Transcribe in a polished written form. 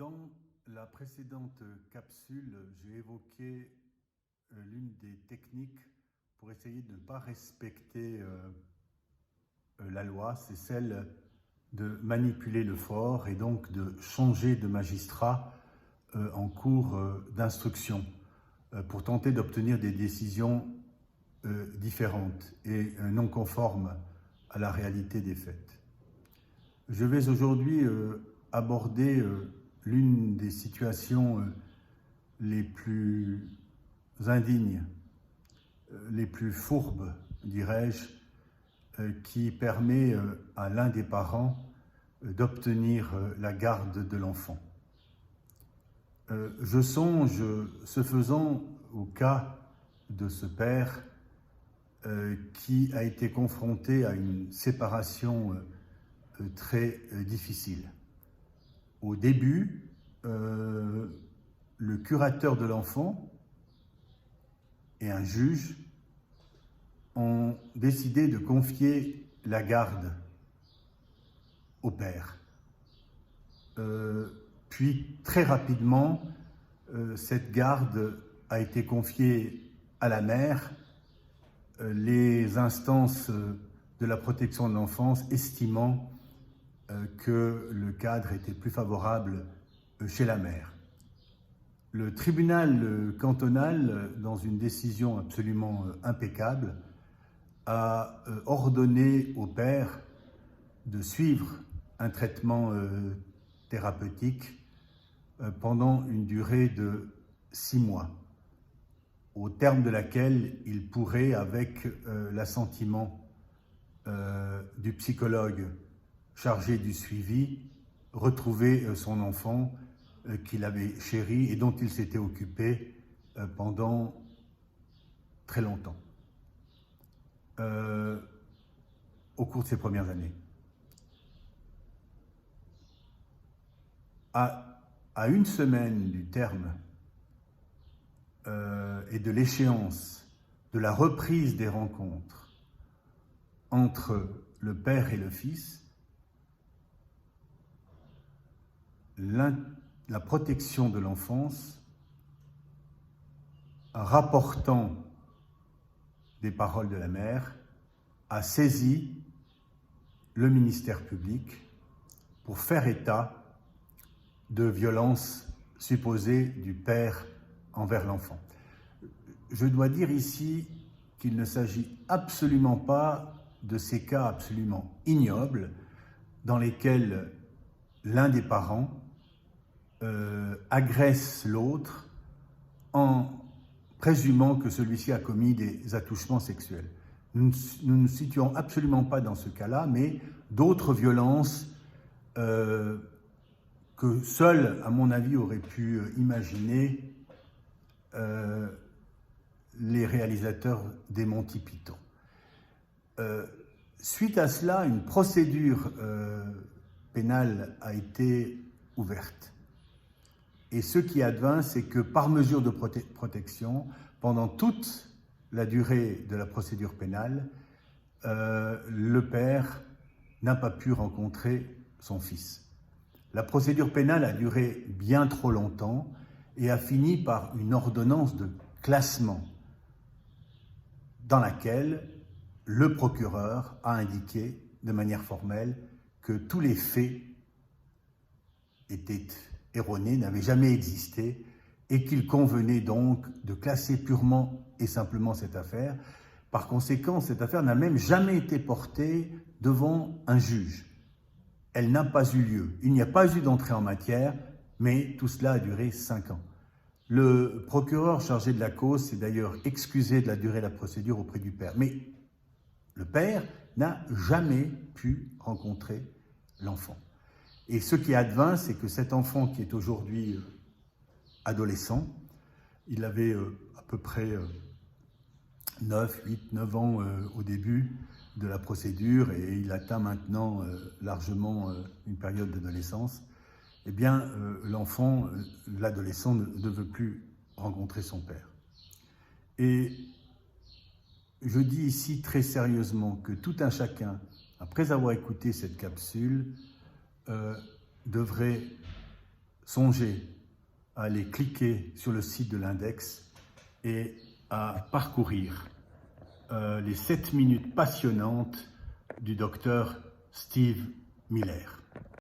Dans la précédente capsule, j'ai évoqué l'une des techniques pour essayer de ne pas respecter la loi, c'est celle de manipuler le fort et donc de changer de magistrat en cours d'instruction pour tenter d'obtenir des décisions différentes et non conformes à la réalité des faits. Je vais aujourd'hui aborder l'une des situations les plus indignes, les plus fourbes, dirais-je, qui permet à l'un des parents d'obtenir la garde de l'enfant. Je songe, ce faisant, au cas de ce père qui a été confronté à une séparation très difficile. Au début, le curateur de l'enfant et un juge ont décidé de confier la garde au père. Puis très rapidement, cette garde a été confiée à la mère, les instances de la protection de l'enfance estimant que le cadre était plus favorable chez la mère. Le tribunal cantonal, dans une décision absolument impeccable, a ordonné au père de suivre un traitement thérapeutique pendant une durée de 6 mois, au terme de laquelle il pourrait, avec l'assentiment du psychologue chargé du suivi, retrouver son enfant qu'il avait chéri et dont il s'était occupé pendant très longtemps, au cours de ses premières années. À une semaine du terme et de l'échéance de la reprise des rencontres entre le père et le fils, la protection de l'enfance, rapportant des paroles de la mère, a saisi le ministère public pour faire état de violences supposées du père envers l'enfant. Je dois dire ici qu'il ne s'agit absolument pas de ces cas absolument ignobles dans lesquels l'un des parents agresse l'autre en présumant que celui-ci a commis des attouchements sexuels. Nous ne nous situons absolument pas dans ce cas-là, mais d'autres violences que seuls, à mon avis, auraient pu imaginer les réalisateurs des Monty Python. Suite à cela, une procédure pénale a été ouverte. Et ce qui advint, c'est que par mesure de protection, pendant toute la durée de la procédure pénale, le père n'a pas pu rencontrer son fils. La procédure pénale a duré bien trop longtemps et a fini par une ordonnance de classement dans laquelle le procureur a indiqué de manière formelle que tous les faits étaient erronés, n'avaient jamais existé et qu'il convenait donc de classer purement et simplement cette affaire. Par conséquent, cette affaire n'a même jamais été portée devant un juge. Elle n'a pas eu lieu. Il n'y a pas eu d'entrée en matière, mais tout cela a duré 5 ans. Le procureur chargé de la cause s'est d'ailleurs excusé de la durée de la procédure auprès du père. Mais le père n'a jamais pu rencontrer l'enfant. Et ce qui advint, c'est que cet enfant qui est aujourd'hui adolescent, il avait à peu près 9 ans au début de la procédure et il atteint maintenant largement une période d'adolescence, eh bien l'enfant, l'adolescent ne veut plus rencontrer son père. Et je dis ici très sérieusement que tout un chacun, après avoir écouté cette capsule, devrait songez à aller cliquer sur le site de l'Index et à parcourir les 7 minutes passionnantes du docteur Steve Miller.